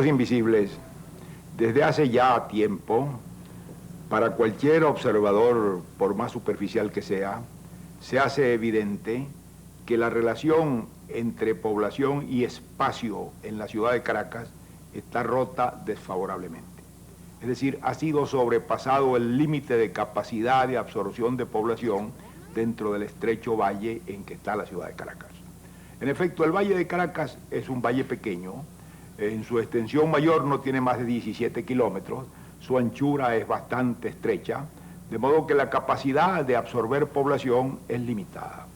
invisibles, desde hace ya tiempo, para cualquier observador, por más superficial que sea, se hace evidente que la relación entre población y espacio en la ciudad de Caracas está rota desfavorablemente. Es decir, ha sido sobrepasado el límite de capacidad de absorción de población dentro del estrecho valle en que está la ciudad de Caracas. En efecto, el Valle de Caracas es un valle pequeño, en su extensión mayor no tiene más de 17 kilómetros, su anchura es bastante estrecha, de modo que la capacidad de absorber población es limitada.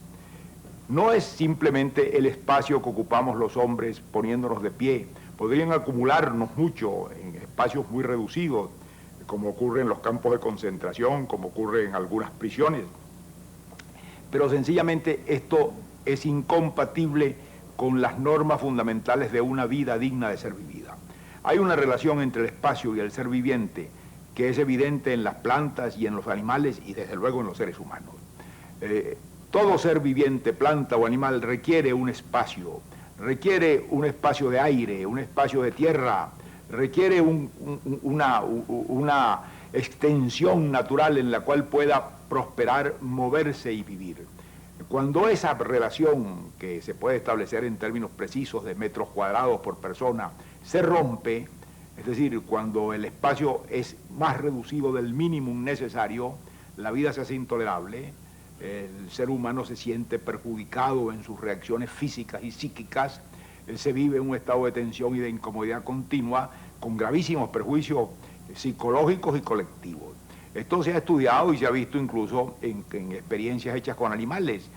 No es simplemente el espacio que ocupamos los hombres poniéndonos de pie, podrían acumularnos mucho en espacios muy reducidos, como ocurre en los campos de concentración, como ocurre en algunas prisiones, pero sencillamente esto es incompatible con las normas fundamentales de una vida digna de ser vivida. Hay una relación entre el espacio y el ser viviente que es evidente en las plantas y en los animales y desde luego en los seres humanos. Todo ser viviente, planta o animal, requiere un espacio de aire, un espacio de tierra, requiere una extensión natural en la cual pueda prosperar, moverse y vivir. Cuando esa relación, que se puede establecer en términos precisos de metros cuadrados por persona, se rompe, es decir, cuando el espacio es más reducido del mínimo necesario, la vida se hace intolerable, el ser humano se siente perjudicado en sus reacciones físicas y psíquicas, él se vive en un estado de tensión y de incomodidad continua, con gravísimos perjuicios psicológicos y colectivos. Esto se ha estudiado y se ha visto incluso en experiencias hechas con animales.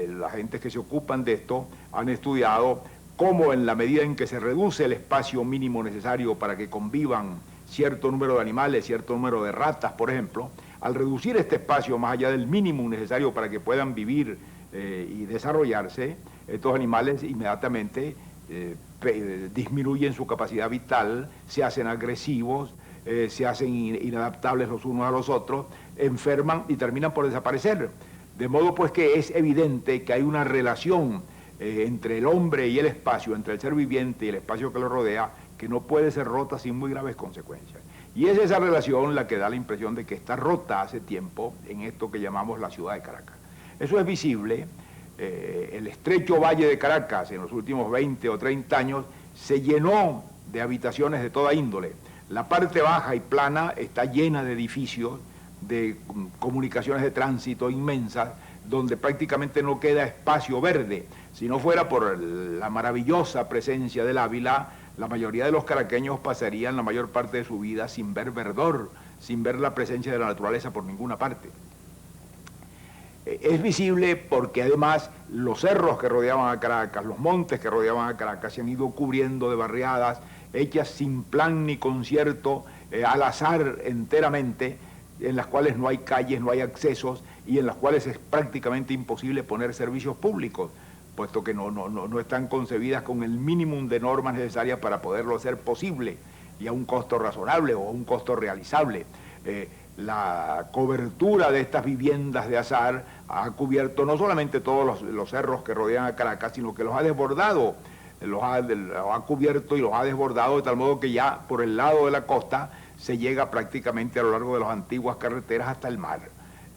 La gente que se ocupan de esto han estudiado cómo en la medida en que se reduce el espacio mínimo necesario para que convivan cierto número de animales, cierto número de ratas, por ejemplo, al reducir este espacio más allá del mínimo necesario para que puedan vivir y desarrollarse, estos animales inmediatamente disminuyen su capacidad vital, se hacen agresivos, se hacen inadaptables los unos a los otros, enferman y terminan por desaparecer. De modo pues que es evidente que hay una relación entre el hombre y el espacio, entre el ser viviente y el espacio que lo rodea, que no puede ser rota sin muy graves consecuencias. Y es esa relación la que da la impresión de que está rota hace tiempo en esto que llamamos la ciudad de Caracas. Eso es visible. El estrecho Valle de Caracas en los últimos 20 o 30 años se llenó de habitaciones de toda índole. La parte baja y plana está llena de edificios, de comunicaciones de tránsito inmensas, donde prácticamente no queda espacio verde. Si no fuera por la maravillosa presencia del Ávila, la mayoría de los caraqueños pasarían la mayor parte de su vida sin ver verdor, sin ver la presencia de la naturaleza por ninguna parte. Es visible porque además los cerros que rodeaban a Caracas, los montes que rodeaban a Caracas se han ido cubriendo de barriadas hechas sin plan ni concierto, al azar enteramente, en las cuales no hay calles, no hay accesos y en las cuales es prácticamente imposible poner servicios públicos, puesto que no están concebidas con el mínimo de normas necesarias para poderlo hacer posible y a un costo razonable o a un costo realizable. La cobertura de estas viviendas de azar ha cubierto no solamente todos los cerros que rodean a Caracas, sino que los ha desbordado, los ha cubierto y los ha desbordado de tal modo que ya por el lado de la costa se llega prácticamente a lo largo de las antiguas carreteras hasta el mar.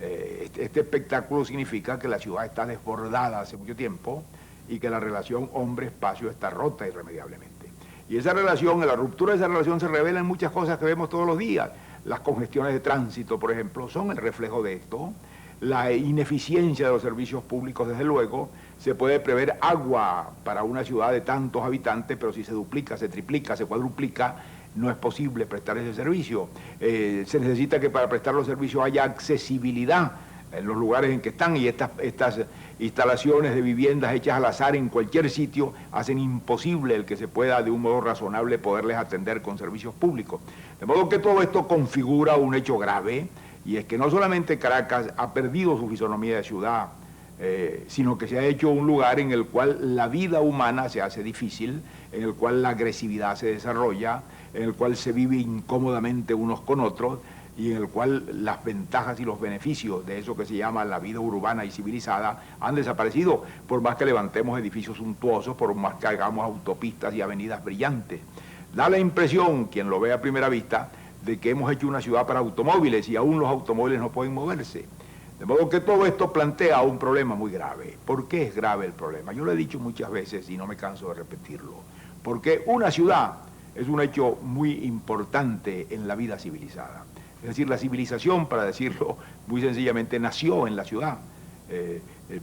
Este espectáculo significa que la ciudad está desbordada hace mucho tiempo y que la relación hombre-espacio está rota irremediablemente. Y esa relación, la ruptura de esa relación se revela en muchas cosas que vemos todos los días. Las congestiones de tránsito, por ejemplo, son el reflejo de esto. La ineficiencia de los servicios públicos, desde luego. Se puede prever agua para una ciudad de tantos habitantes, pero si se duplica, se triplica, se cuadruplica, no es posible prestar ese servicio. Se necesita que para prestar los servicios haya accesibilidad en los lugares en que están, y estas instalaciones de viviendas hechas al azar en cualquier sitio hacen imposible el que se pueda de un modo razonable poderles atender con servicios públicos. De modo que todo esto configura un hecho grave, y es que no solamente Caracas ha perdido su fisonomía de ciudad, sino que se ha hecho un lugar en el cual la vida humana se hace difícil, en el cual la agresividad se desarrolla, en el cual se vive incómodamente unos con otros, y en el cual las ventajas y los beneficios de eso que se llama la vida urbana y civilizada han desaparecido, por más que levantemos edificios suntuosos, por más que hagamos autopistas y avenidas brillantes. Da la impresión, quien lo ve a primera vista, de que hemos hecho una ciudad para automóviles y aún los automóviles no pueden moverse. De modo que todo esto plantea un problema muy grave. ¿Por qué es grave el problema? Yo lo he dicho muchas veces y no me canso de repetirlo. Porque una ciudad es un hecho muy importante en la vida civilizada. Es decir, la civilización, para decirlo muy sencillamente, nació en la ciudad.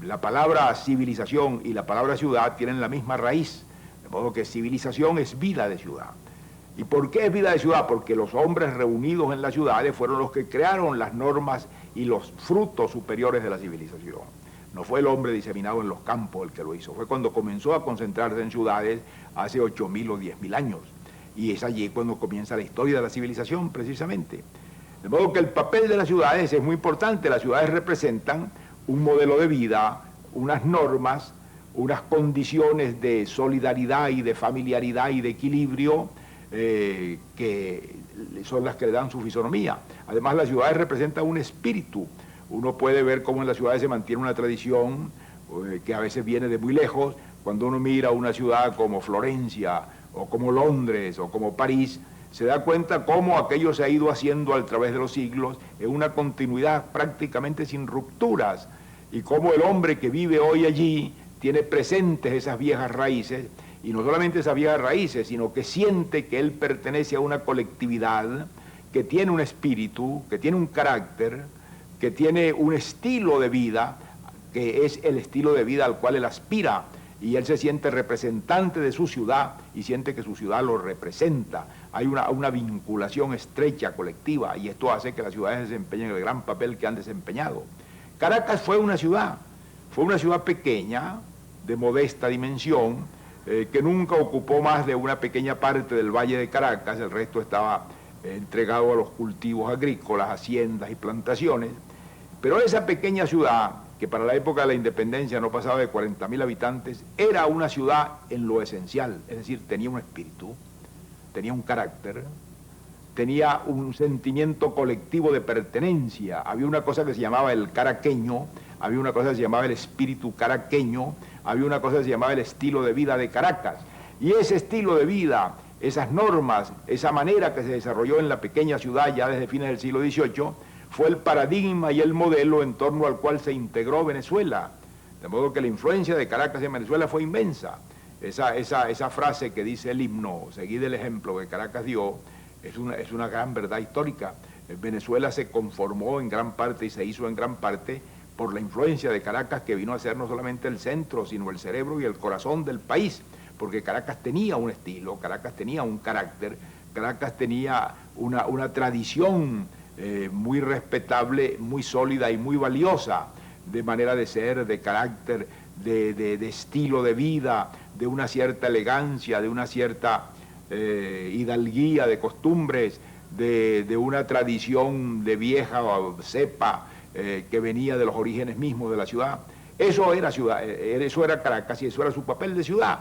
La palabra civilización y la palabra ciudad tienen la misma raíz. De modo que civilización es vida de ciudad. ¿Y por qué es vida de ciudad? Porque los hombres reunidos en las ciudades fueron los que crearon las normas y los frutos superiores de la civilización. No fue el hombre diseminado en los campos el que lo hizo, fue cuando comenzó a concentrarse en ciudades hace 8.000 o 10.000 años. Y es allí cuando comienza la historia de la civilización, precisamente. De modo que el papel de las ciudades es muy importante. Las ciudades representan un modelo de vida, unas normas, unas condiciones de solidaridad y de familiaridad y de equilibrio, que son las que le dan su fisonomía. Además, las ciudades representan un espíritu. Uno puede ver cómo en las ciudades se mantiene una tradición que a veces viene de muy lejos. Cuando uno mira una ciudad como Florencia, o como Londres, o como París, se da cuenta cómo aquello se ha ido haciendo a través de los siglos en una continuidad prácticamente sin rupturas, y cómo el hombre que vive hoy allí tiene presentes esas viejas raíces. Y no solamente esas viejas raíces, sino que siente que él pertenece a una colectividad que tiene un espíritu, que tiene un carácter, que tiene un estilo de vida, que es el estilo de vida al cual él aspira, y él se siente representante de su ciudad y siente que su ciudad lo representa. Hay una vinculación estrecha, colectiva, y esto hace que las ciudades desempeñen el gran papel que han desempeñado. Caracas fue una ciudad pequeña, de modesta dimensión, que nunca ocupó más de una pequeña parte del Valle de Caracas. El resto estaba entregado a los cultivos agrícolas, haciendas y plantaciones. Pero esa pequeña ciudad, que para la época de la independencia no pasaba de 40.000 habitantes, era una ciudad en lo esencial, es decir, tenía un espíritu, tenía un carácter, tenía un sentimiento colectivo de pertenencia. Había una cosa que se llamaba el caraqueño, había una cosa que se llamaba el espíritu caraqueño, había una cosa que se llamaba el estilo de vida de Caracas. Y ese estilo de vida, esas normas, esa manera que se desarrolló en la pequeña ciudad ya desde fines del siglo XVIII, fue el paradigma y el modelo en torno al cual se integró Venezuela. De modo que la influencia de Caracas en Venezuela fue inmensa. Esa frase que dice el himno, seguid el ejemplo que Caracas dio, es una gran verdad histórica. Venezuela se conformó en gran parte y se hizo en gran parte por la influencia de Caracas, que vino a ser no solamente el centro, sino el cerebro y el corazón del país, porque Caracas tenía un estilo, Caracas tenía un carácter, Caracas tenía una tradición muy respetable, muy sólida y muy valiosa, de manera de ser, de carácter, de estilo de vida, de una cierta elegancia, de una cierta hidalguía de costumbres, de una tradición de vieja cepa que venía de los orígenes mismos de la ciudad. Eso era ciudad, eso era Caracas y eso era su papel de ciudad.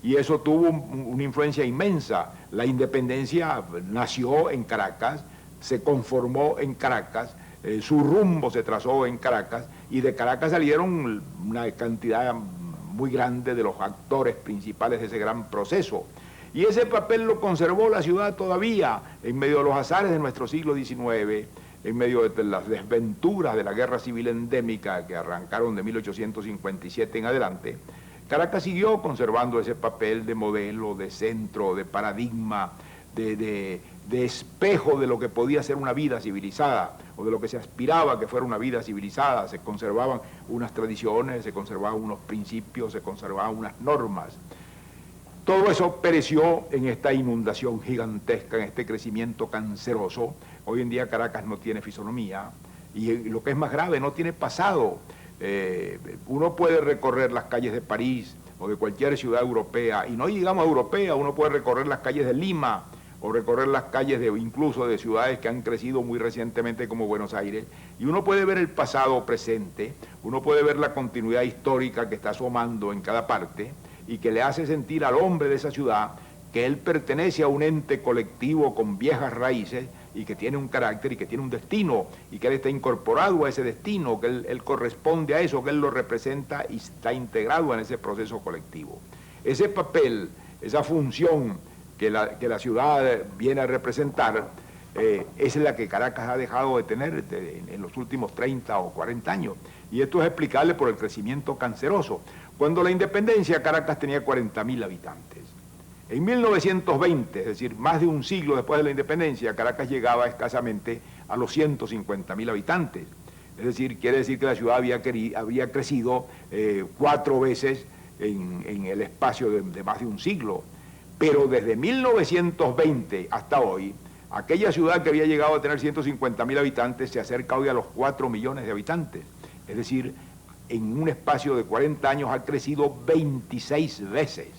Y eso tuvo una influencia inmensa. La independencia nació en Caracas, se conformó en Caracas, su rumbo se trazó en Caracas, y de Caracas salieron una cantidad muy grande de los actores principales de ese gran proceso. Y ese papel lo conservó la ciudad todavía, en medio de los azares de nuestro siglo XIX, en medio de las desventuras de la guerra civil endémica que arrancaron de 1857 en adelante. Caracas siguió conservando ese papel de modelo, de centro, de paradigma, de espejo de lo que podía ser una vida civilizada, o de lo que se aspiraba que fuera una vida civilizada. Se conservaban unas tradiciones, se conservaban unos principios, se conservaban unas normas. Todo eso pereció en esta inundación gigantesca, en este crecimiento canceroso. Hoy en día Caracas no tiene fisonomía, y lo que es más grave, no tiene pasado. Uno puede recorrer las calles de París o de cualquier ciudad europea, y no digamos europea, uno puede recorrer las calles de Lima, o recorrer las calles incluso de ciudades que han crecido muy recientemente como Buenos Aires, y uno puede ver el pasado presente, uno puede ver la continuidad histórica que está asomando en cada parte, y que le hace sentir al hombre de esa ciudad que él pertenece a un ente colectivo con viejas raíces, y que tiene un carácter y que tiene un destino, y que él está incorporado a ese destino, que él corresponde a eso, que él lo representa y está integrado en ese proceso colectivo. Ese papel, esa función que la ciudad viene a representar, es la que Caracas ha dejado de tener en los últimos 30 o 40 años. Y esto es explicable por el crecimiento canceroso. Cuando la independencia, Caracas tenía 40.000 habitantes. En 1920, es decir, más de un siglo después de la independencia, Caracas llegaba escasamente a los 150.000 habitantes. Es decir, quiere decir que la ciudad había crecido 4 veces en el espacio de más de un siglo. Pero desde 1920 hasta hoy, aquella ciudad que había llegado a tener 150.000 habitantes se acerca hoy a los 4 millones de habitantes. Es decir, en un espacio de 40 años ha crecido 26 veces.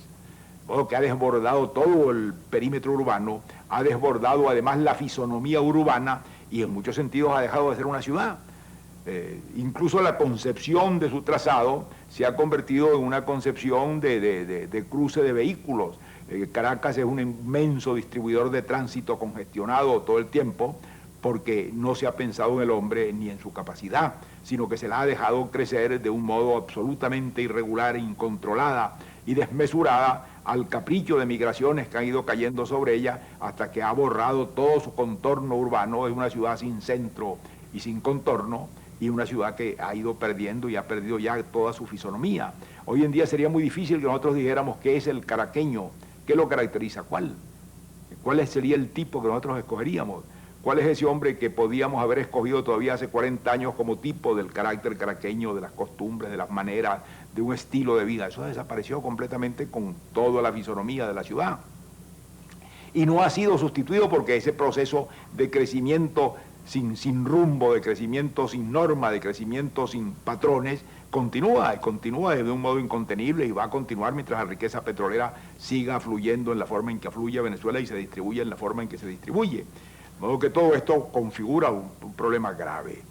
Modo que ha desbordado todo el perímetro urbano, ha desbordado además la fisonomía urbana y en muchos sentidos ha dejado de ser una ciudad. Incluso la concepción de su trazado se ha convertido en una concepción de cruce de vehículos. Caracas es un inmenso distribuidor de tránsito congestionado todo el tiempo porque no se ha pensado en el hombre ni en su capacidad, sino que se la ha dejado crecer de un modo absolutamente irregular, incontrolada y desmesurada al capricho de migraciones que han ido cayendo sobre ella hasta que ha borrado todo su contorno urbano. Es una ciudad sin centro y sin contorno, y una ciudad que ha ido perdiendo y ha perdido ya toda su fisonomía. Hoy en día sería muy difícil que nosotros dijéramos qué es el caraqueño, qué lo caracteriza, cuál sería el tipo que nosotros escogeríamos, cuál es ese hombre que podíamos haber escogido todavía hace 40 años como tipo del carácter caraqueño, de las costumbres, de las maneras, de un estilo de vida. Eso desapareció completamente con toda la fisonomía de la ciudad. Y no ha sido sustituido porque ese proceso de crecimiento sin rumbo, de crecimiento sin norma, de crecimiento sin patrones, continúa de un modo incontenible y va a continuar mientras la riqueza petrolera siga fluyendo en la forma en que fluye a Venezuela y se distribuye en la forma en que se distribuye. De modo que todo esto configura un problema grave.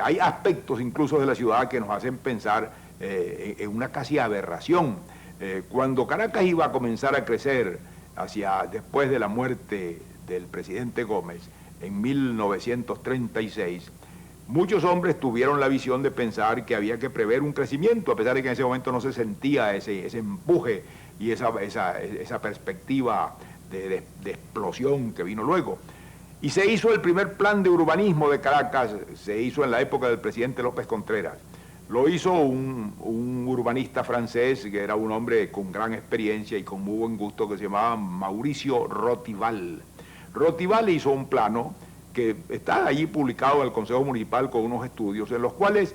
Hay aspectos incluso de la ciudad que nos hacen pensar en una casi aberración. Cuando Caracas iba a comenzar a crecer después de la muerte del presidente Gómez, en 1936, muchos hombres tuvieron la visión de pensar que había que prever un crecimiento, a pesar de que en ese momento no se sentía ese empuje y esa perspectiva de explosión que vino luego. Y se hizo el primer plan de urbanismo de Caracas, se hizo en la época del presidente López Contreras. Lo hizo un urbanista francés, que era un hombre con gran experiencia y con muy buen gusto, que se llamaba Mauricio Rotival. Rotival hizo un plano que está allí publicado en el Consejo Municipal con unos estudios en los cuales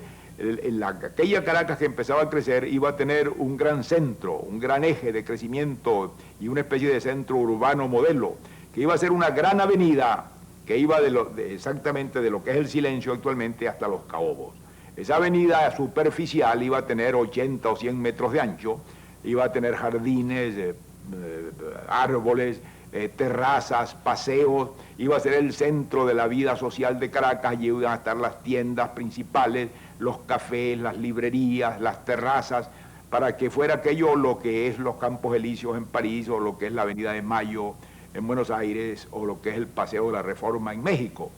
aquella Caracas que empezaba a crecer iba a tener un gran centro, un gran eje de crecimiento y una especie de centro urbano modelo, que iba a ser una gran avenida que iba exactamente de lo que es el Silencio actualmente hasta Los Caobos. Esa avenida superficial iba a tener 80 o 100 metros de ancho, iba a tener jardines, árboles, terrazas, paseos, iba a ser el centro de la vida social de Caracas. Allí iban a estar las tiendas principales, los cafés, las librerías, las terrazas, para que fuera aquello lo que es los Campos Elíseos en París, o lo que es la Avenida de Mayo en Buenos Aires, o lo que es el Paseo de la Reforma en México.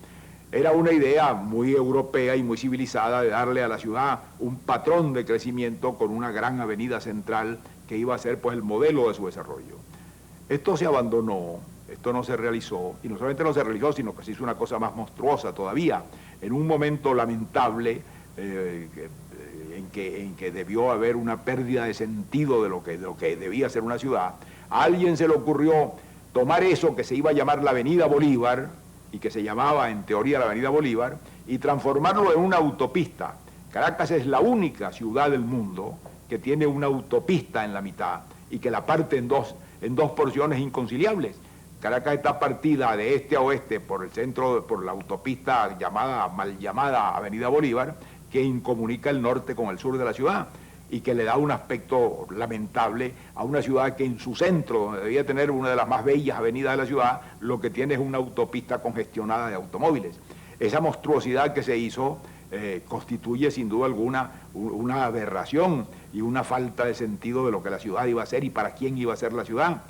Era una idea muy europea y muy civilizada de darle a la ciudad un patrón de crecimiento con una gran avenida central que iba a ser pues el modelo de su desarrollo. Esto se abandonó, esto no se realizó, y no solamente no se realizó, sino que se hizo una cosa más monstruosa todavía, en un momento lamentable en que debió haber una pérdida de sentido de lo que debía ser una ciudad. A alguien se le ocurrió tomar eso que se iba a llamar la Avenida Bolívar, y que se llamaba en teoría la Avenida Bolívar, y transformarlo en una autopista. Caracas es la única ciudad del mundo que tiene una autopista en la mitad y que la parte en dos porciones inconciliables. Caracas está partida de este a oeste por el centro, por la autopista mal llamada Avenida Bolívar, que incomunica el norte con el sur de la ciudad y que le da un aspecto lamentable a una ciudad que en su centro, donde debía tener una de las más bellas avenidas de la ciudad, lo que tiene es una autopista congestionada de automóviles. Esa monstruosidad que se hizo constituye sin duda alguna una aberración y una falta de sentido de lo que la ciudad iba a ser y para quién iba a ser la ciudad.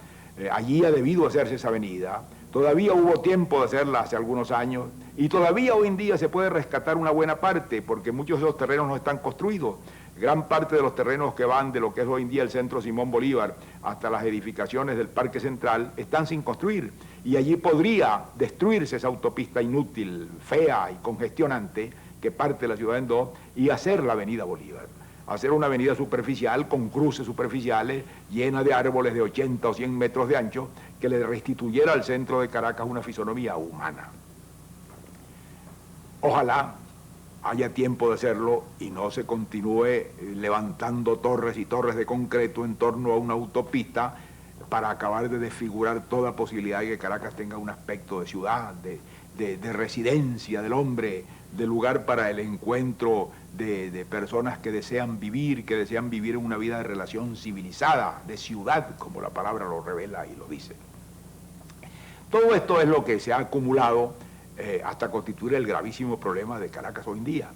Allí ha debido hacerse esa avenida. Todavía hubo tiempo de hacerla hace algunos años y todavía hoy en día se puede rescatar una buena parte porque muchos de los terrenos no están construidos. Gran parte de los terrenos que van de lo que es hoy en día el centro Simón Bolívar hasta las edificaciones del Parque Central están sin construir. Y allí podría destruirse esa autopista inútil, fea y congestionante que parte la ciudad en dos y hacer la avenida Bolívar. Hacer una avenida superficial con cruces superficiales llena de árboles de 80 o 100 metros de ancho que le restituyera al centro de Caracas una fisonomía humana. Ojalá haya tiempo de hacerlo y no se continúe levantando torres y torres de concreto en torno a una autopista para acabar de desfigurar toda posibilidad de que Caracas tenga un aspecto de ciudad, de residencia del hombre, de lugar para el encuentro de personas que desean vivir en una vida de relación civilizada, de ciudad, como la palabra lo revela y lo dice. Todo esto es lo que se ha acumulado hasta constituir el gravísimo problema de Caracas hoy en día.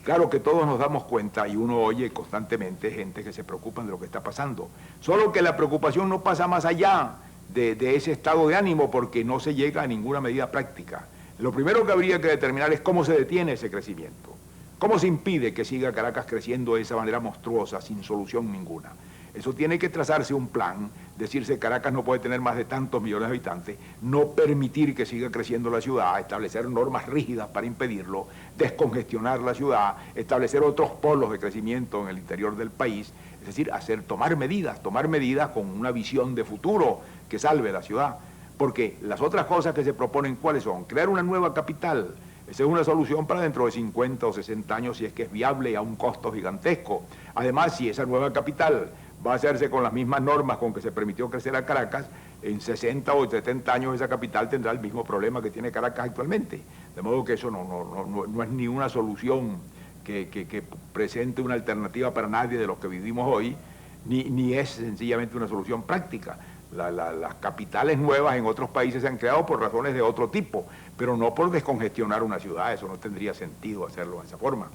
Claro que todos nos damos cuenta y uno oye constantemente gente que se preocupan de lo que está pasando, solo que la preocupación no pasa más allá de ese estado de ánimo porque no se llega a ninguna medida práctica. Lo primero que habría que determinar es cómo se detiene ese crecimiento, cómo se impide que siga Caracas creciendo de esa manera monstruosa, sin solución ninguna. Eso tiene que trazarse un plan, decirse Caracas no puede tener más de tantos millones de habitantes, no permitir que siga creciendo la ciudad, establecer normas rígidas para impedirlo, descongestionar la ciudad, establecer otros polos de crecimiento en el interior del país, es decir, tomar medidas con una visión de futuro que salve la ciudad. Porque las otras cosas que se proponen, ¿cuáles son? Crear una nueva capital. Esa es una solución para dentro de 50 o 60 años si es que es viable y a un costo gigantesco. Además, si esa nueva capital va a hacerse con las mismas normas con que se permitió crecer a Caracas, en 60 o 70 años esa capital tendrá el mismo problema que tiene Caracas actualmente. De modo que eso no es ni una solución que presente una alternativa para nadie de los que vivimos hoy, ni es sencillamente una solución práctica. Las capitales nuevas en otros países se han creado por razones de otro tipo, pero no por descongestionar una ciudad, eso no tendría sentido hacerlo de esa forma.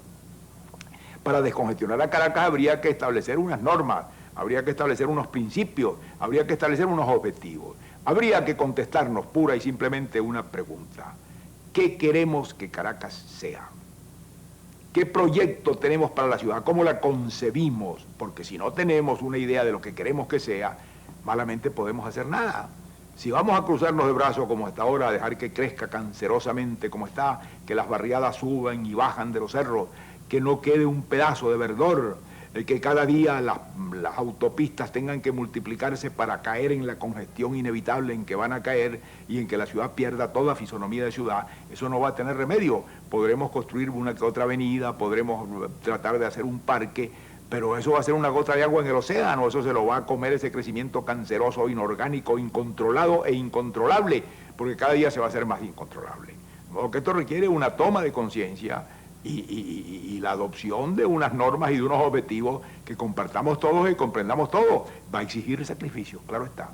Para descongestionar a Caracas habría que establecer unas normas, habría que establecer unos principios, habría que establecer unos objetivos. Habría que contestarnos pura y simplemente una pregunta. ¿Qué queremos que Caracas sea? ¿Qué proyecto tenemos para la ciudad? ¿Cómo la concebimos? Porque si no tenemos una idea de lo que queremos que sea, malamente podemos hacer nada. Si vamos a cruzarnos de brazos como hasta ahora, a dejar que crezca cancerosamente como está, que las barriadas suban y bajan de los cerros, que no quede un pedazo de verdor, que cada día las autopistas tengan que multiplicarse para caer en la congestión inevitable en que van a caer y en que la ciudad pierda toda fisonomía de ciudad, eso no va a tener remedio. Podremos construir una que otra avenida, podremos tratar de hacer un parque, pero eso va a ser una gota de agua en el océano, eso se lo va a comer ese crecimiento canceroso, inorgánico, incontrolado e incontrolable, porque cada día se va a hacer más incontrolable. De modo que esto requiere una toma de conciencia y la adopción de unas normas y de unos objetivos que compartamos todos y comprendamos todos. Va a exigir sacrificios, claro está.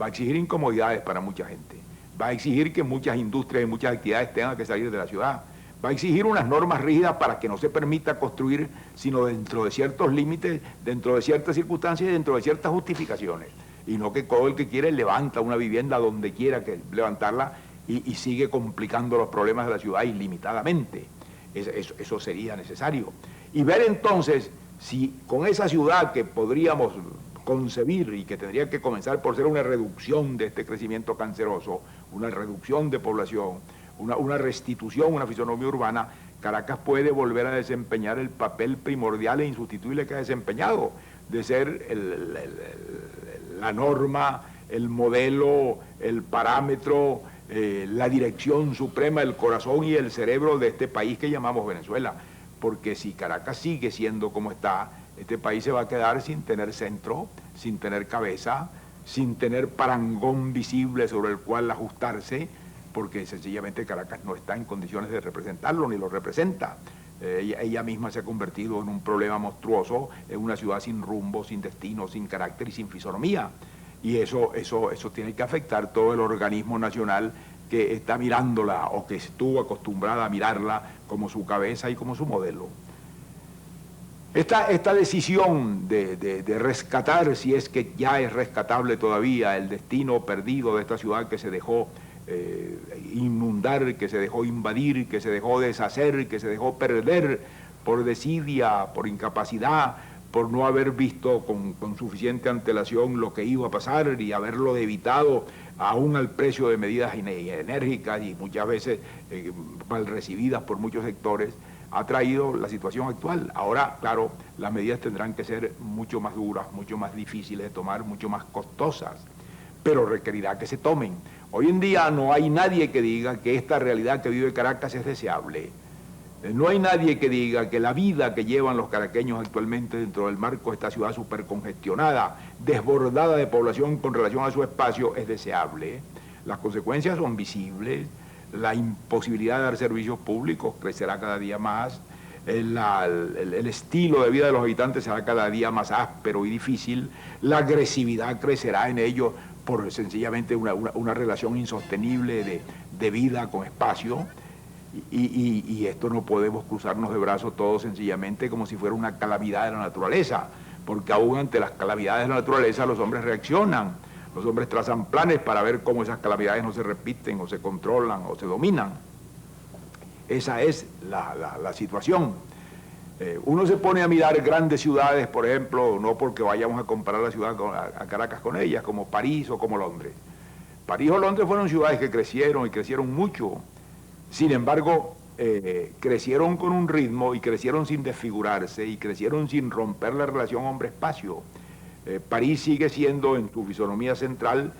Va a exigir incomodidades para mucha gente. Va a exigir que muchas industrias y muchas actividades tengan que salir de la ciudad. Va a exigir unas normas rígidas para que no se permita construir sino dentro de ciertos límites, dentro de ciertas circunstancias y dentro de ciertas justificaciones. Y no que todo el que quiere levanta una vivienda donde quiera que levantarla y sigue complicando los problemas de la ciudad ilimitadamente. Eso sería necesario. Y ver entonces si con esa ciudad que podríamos concebir y que tendría que comenzar por ser una reducción de este crecimiento canceroso, una reducción de población, una restitución, una fisonomía urbana, Caracas puede volver a desempeñar el papel primordial e insustituible que ha desempeñado, de ser la norma, el modelo, el parámetro, la dirección suprema, el corazón y el cerebro de este país que llamamos Venezuela. Porque si Caracas sigue siendo como está, este país se va a quedar sin tener centro, sin tener cabeza, sin tener parangón visible sobre el cual ajustarse, porque sencillamente Caracas no está en condiciones de representarlo, ni lo representa. Ella misma se ha convertido en un problema monstruoso, en una ciudad sin rumbo, sin destino, sin carácter y sin fisonomía. Y eso tiene que afectar todo el organismo nacional que está mirándola o que estuvo acostumbrada a mirarla como su cabeza y como su modelo. Esta decisión de rescatar, si es que ya es rescatable todavía, el destino perdido de esta ciudad que se dejó inundar, que se dejó invadir, que se dejó deshacer, que se dejó perder por desidia, por incapacidad, por no haber visto con suficiente antelación lo que iba a pasar y haberlo evitado aún al precio de medidas enérgicas y muchas veces mal recibidas por muchos sectores, ha traído la situación actual. Ahora, claro, las medidas tendrán que ser mucho más duras, mucho más difíciles de tomar, mucho más costosas, pero requerirá que se tomen. Hoy en día no hay nadie que diga que esta realidad que vive Caracas es deseable. No hay nadie que diga que la vida que llevan los caraqueños actualmente dentro del marco de esta ciudad supercongestionada, desbordada de población con relación a su espacio, es deseable. Las consecuencias son visibles, la imposibilidad de dar servicios públicos crecerá cada día más, el estilo de vida de los habitantes será cada día más áspero y difícil, la agresividad crecerá en ellos por sencillamente una relación insostenible de vida con espacio. Y esto no podemos cruzarnos de brazos todos sencillamente como si fuera una calamidad de la naturaleza, porque aún ante las calamidades de la naturaleza los hombres reaccionan, los hombres trazan planes para ver cómo esas calamidades no se repiten o se controlan o se dominan. Esa es la situación. Uno se pone a mirar grandes ciudades, por ejemplo, no porque vayamos a comparar la ciudad a Caracas con ellas, como París o como Londres. París o Londres fueron ciudades que crecieron y crecieron mucho. Sin embargo, crecieron con un ritmo y crecieron sin desfigurarse y crecieron sin romper la relación hombre-espacio. París sigue siendo en su fisonomía central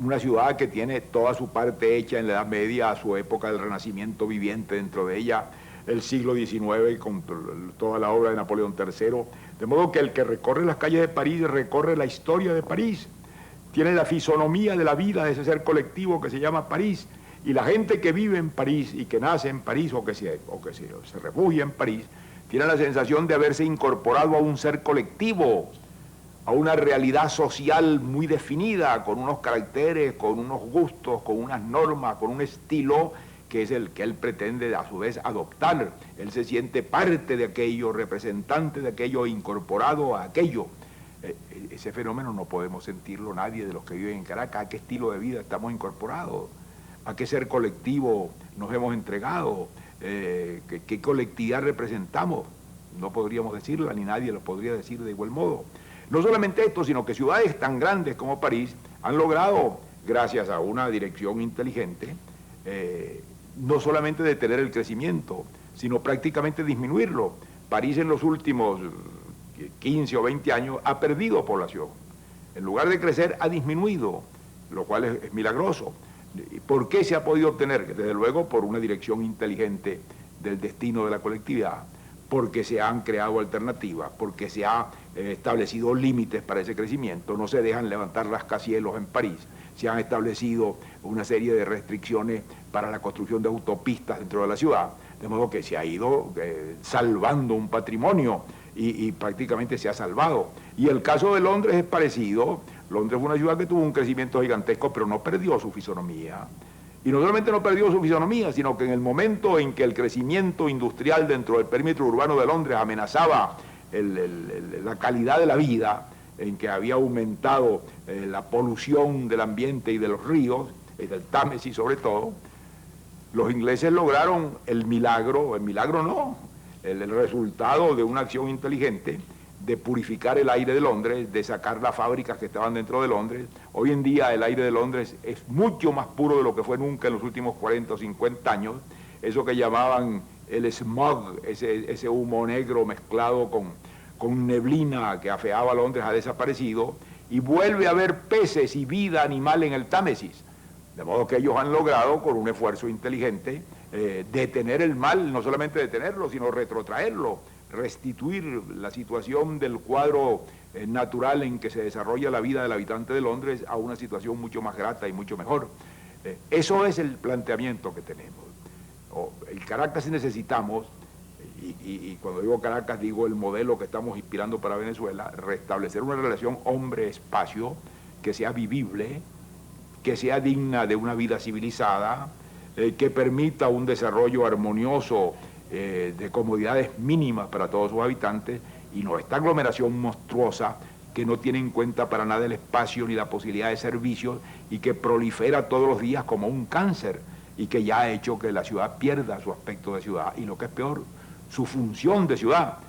una ciudad que tiene toda su parte hecha en la Edad Media, a su época del Renacimiento viviente dentro de ella, el siglo XIX con toda la obra de Napoleón III. De modo que el que recorre las calles de París recorre la historia de París, tiene la fisonomía de la vida de ese ser colectivo que se llama París. Y la gente que vive en París y que nace en París o que se refugia en París, tiene la sensación de haberse incorporado a un ser colectivo, a una realidad social muy definida, con unos caracteres, con unos gustos, con unas normas, con un estilo que es el que él pretende a su vez adoptar. Él se siente parte de aquello, representante de aquello, incorporado a aquello. Ese fenómeno no podemos sentirlo nadie de los que viven en Caracas. ¿A qué estilo de vida estamos incorporados? ¿A qué ser colectivo nos hemos entregado? ¿Qué colectividad representamos? No podríamos decirla, ni nadie lo podría decir de igual modo. No solamente esto, sino que ciudades tan grandes como París han logrado, gracias a una dirección inteligente, no solamente detener el crecimiento, sino prácticamente disminuirlo. París en los últimos 15 o 20 años ha perdido población. En lugar de crecer, ha disminuido, lo cual es milagroso. ¿Por qué se ha podido obtener? Desde luego por una dirección inteligente del destino de la colectividad, porque se han creado alternativas, porque se han establecido límites para ese crecimiento, no se dejan levantar rascacielos en París, se han establecido una serie de restricciones para la construcción de autopistas dentro de la ciudad, de modo que se ha ido salvando un patrimonio y prácticamente se ha salvado. Y el caso de Londres es parecido. Londres fue una ciudad que tuvo un crecimiento gigantesco, pero no perdió su fisonomía. Y no solamente no perdió su fisonomía, sino que en el momento en que el crecimiento industrial dentro del perímetro urbano de Londres amenazaba la calidad de la vida, en que había aumentado la polución del ambiente y de los ríos, y del Támesis sobre todo, los ingleses lograron el milagro no, el resultado de una acción inteligente de purificar el aire de Londres, de sacar las fábricas que estaban dentro de Londres. Hoy en día el aire de Londres es mucho más puro de lo que fue nunca en los últimos 40 o 50 años. Eso que llamaban el smog, ese humo negro mezclado con neblina que afeaba Londres, ha desaparecido y vuelve a haber peces y vida animal en el Támesis. De modo que ellos han logrado, con un esfuerzo inteligente, detener el mal, no solamente detenerlo, sino retrotraerlo, restituir la situación del cuadro natural en que se desarrolla la vida del habitante de Londres a una situación mucho más grata y mucho mejor. Eso es el planteamiento que tenemos. El Caracas necesitamos, y cuando digo Caracas digo el modelo que estamos inspirando para Venezuela, restablecer una relación hombre-espacio que sea vivible, que sea digna de una vida civilizada, que permita un desarrollo armonioso de comodidades mínimas para todos sus habitantes, y no esta aglomeración monstruosa que no tiene en cuenta para nada el espacio ni la posibilidad de servicios y que prolifera todos los días como un cáncer y que ya ha hecho que la ciudad pierda su aspecto de ciudad y, lo que es peor, su función de ciudad,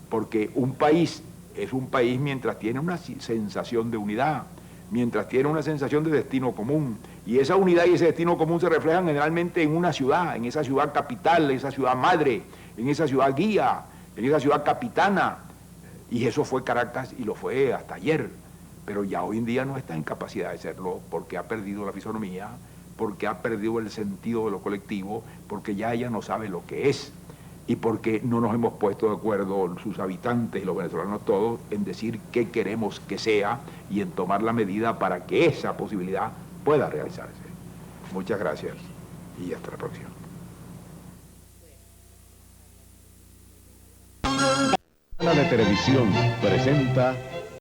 porque un país es un país mientras tiene una sensación de unidad, mientras tiene una sensación de destino común, y esa unidad y ese destino común se reflejan generalmente en una ciudad, en esa ciudad capital, en esa ciudad madre, en esa ciudad guía, en esa ciudad capitana, y eso fue Caracas y lo fue hasta ayer, pero ya hoy en día no está en capacidad de serlo porque ha perdido la fisonomía, porque ha perdido el sentido de lo colectivo, porque ya ella no sabe lo que es, y porque no nos hemos puesto de acuerdo sus habitantes y los venezolanos todos en decir qué queremos que sea y en tomar la medida para que esa posibilidad pueda realizarse. Muchas gracias y hasta la próxima. La de Televisión presenta